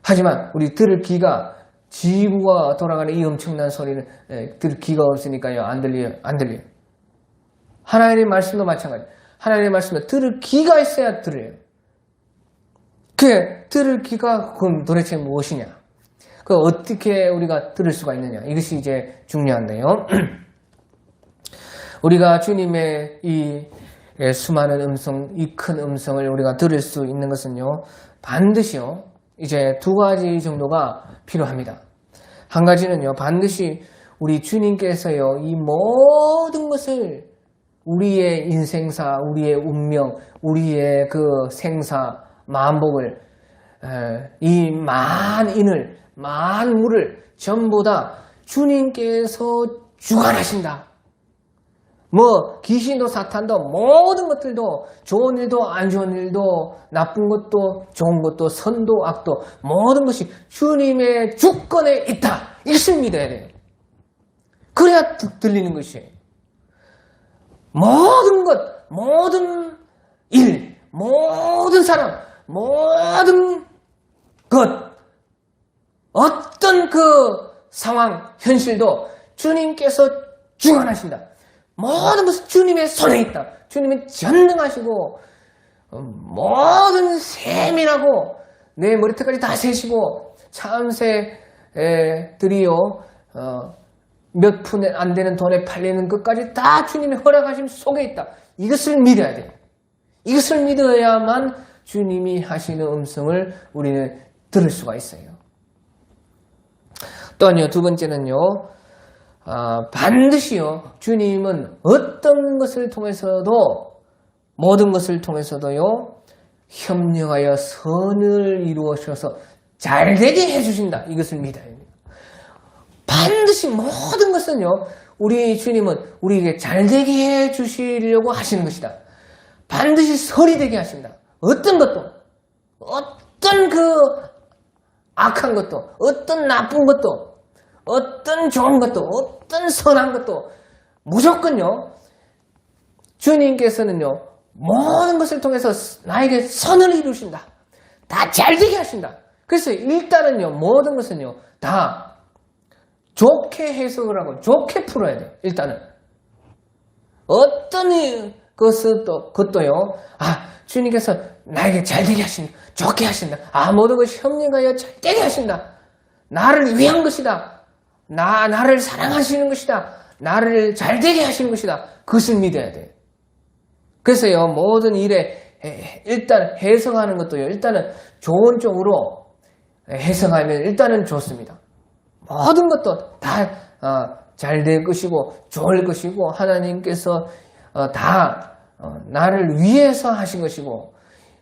하지만 우리 들을 귀가, 지구가 돌아가는 이 엄청난 소리는 들을 귀가 없으니까요, 안 들려요. 하나님의 말씀도 마찬가지예요. 하나님의 말씀은 들을 귀가 있어야 들어요. 들을 귀가 그럼 도대체 무엇이냐? 어떻게 우리가 들을 수가 있느냐? 이것이 이제 중요한데요. 우리가 주님의 이 수많은 음성, 이 큰 음성을 우리가 들을 수 있는 것은요, 반드시요, 이제 두 가지 정도가 필요합니다. 한 가지는요, 반드시 우리 주님께서요, 이 모든 것을 우리의 인생사, 우리의 운명, 우리의 그 생사, 만복을, 이 만인을, 만물을 전부 다 주님께서 주관하신다. 뭐 귀신도 사탄도 모든 것들도 좋은 일도 안 좋은 일도 나쁜 것도 좋은 것도 선도 악도 모든 것이 주님의 주권에 있다. 이것을 믿어야 돼요. 그래야 들리는 것이에요. 모든 것, 모든 일, 모든 사람, 모든 것, 어떤 그 상황, 현실도 주님께서 주관하신다. 모든 것은 주님의 손에 있다. 주님은 전능하시고 모든 세밀하고 내 머리털까지 다 세시고 참새들이요 몇 푼 안 되는 돈에 팔리는 것까지 다 주님의 허락하심 속에 있다. 이것을 믿어야 돼요. 이것을 믿어야만 주님이 하시는 음성을 우리는 들을 수가 있어요. 또한요, 두 번째는요, 반드시요, 주님은 어떤 것을 통해서도, 모든 것을 통해서도요, 협력하여 선을 이루어셔서 잘되게 해주신다. 이것을 믿어야 합니다. 반드시 모든 것은요, 우리 주님은 우리에게 잘되게 해주시려고 하시는 것이다. 반드시 선이 되게 하신다. 어떤 것도, 어떤 그 악한 것도, 어떤 나쁜 것도, 어떤 좋은 것도, 어떤 선한 것도 무조건요, 주님께서는요, 모든 것을 통해서 나에게 선을 이루신다. 다 잘되게 하신다. 그래서 일단은요, 모든 것은요, 다 좋게 해석을 하고 좋게 풀어야 돼요. 일단은. 어떤 것도요, 주님께서 나에게 잘되게 하신다. 좋게 하신다. 모든 것이 협력하여 잘되게 하신다. 나를 위한 것이다. 나를 사랑하시는 것이다. 나를 잘되게 하시는 것이다. 그것을 믿어야 돼요. 그래서요, 모든 일에 일단 해석하는 것도요, 일단은 좋은 쪽으로 해석하면 일단은 좋습니다. 모든 것도 다 잘 될 것이고 좋을 것이고 하나님께서 다 나를 위해서 하신 것이고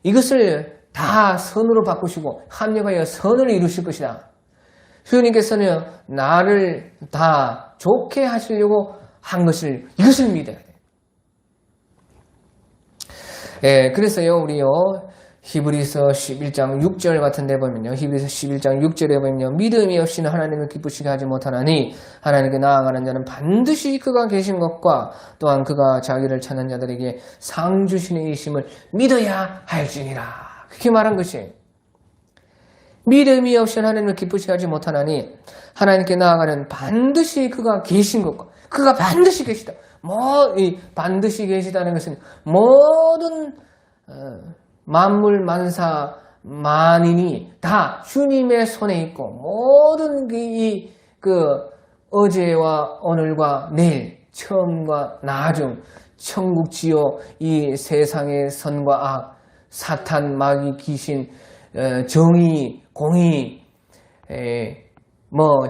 이것을 다 선으로 바꾸시고 합력하여 선을 이루실 것이다. 주님께서는 나를 다 좋게 하시려고 한 것을 이것을 믿어야 돼요. 그래서요, 우리요, 히브리서 11장 6절 같은 데 보면요. 히브리서 11장 6절에 보면요. 믿음이 없이는 하나님을 기쁘시게 하지 못하나니 하나님께 나아가는 자는 반드시 그가 계신 것과 또한 그가 자기를 찾는 자들에게 상 주시는 이심을 믿어야 할지니라. 그렇게 말한 것이에요. 믿음이 없이는 하나님을 기쁘시게 하지 못하나니 하나님께 나아가는 반드시 그가 계신 것과 그가 반드시 계시다. 이 반드시 계시다는 것은 모든 만물 만사 만인이 다 주님의 손에 있고 모든 어제와 오늘과 내일 처음과 나중 천국 지옥 이 세상의 선과 악 사탄 마귀 귀신 정의 공의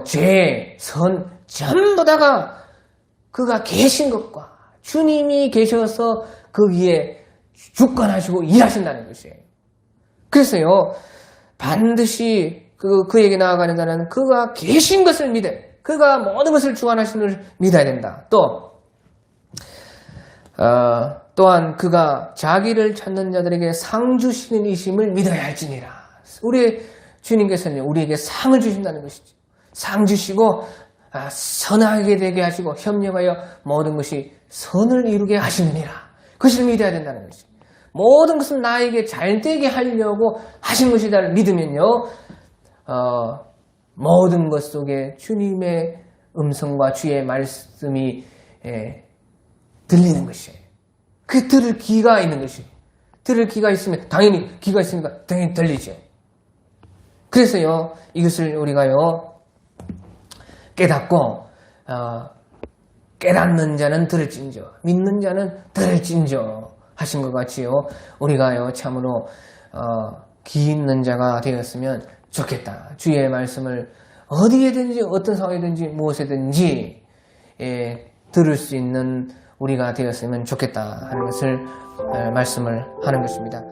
죄 선 전부 다가 그가 계신 것과 주님이 계셔서 거기에 주권하시고 일하신다는 것이에요. 그래서요, 반드시 그에게 나아가는 자는 그가 계신 것을 믿어, 그가 모든 것을 주관하시는 것을 믿어야 된다. 또한 그가 자기를 찾는 자들에게 상 주시는 이심을 믿어야 할지니라. 우리 주님께서는 우리에게 상을 주신다는 것이죠. 상 주시고 선하게 되게 하시고 협력하여 모든 것이 선을 이루게 하시느니라. 그것을 믿어야 된다는 것이죠. 모든 것은 나에게 잘되게 하려고 하신 것이다를 믿으면요, 모든 것 속에 주님의 음성과 주의 말씀이 들리는 것이에요. 그 들을 귀가 있는 것이에요. 들을 귀가 있으면 당연히 귀가 있으니까 당연히 들리죠. 그래서요, 이것을 우리가요 깨닫고 깨닫는 자는 들을진저, 믿는 자는 들을진저 하신 것 같이요, 우리가요 참으로 귀 있는 자가 되었으면 좋겠다. 주의 말씀을 어디에든지 어떤 상황이든지 무엇이든지 들을 수 있는 우리가 되었으면 좋겠다 하는 것을 말씀을 하는 것입니다.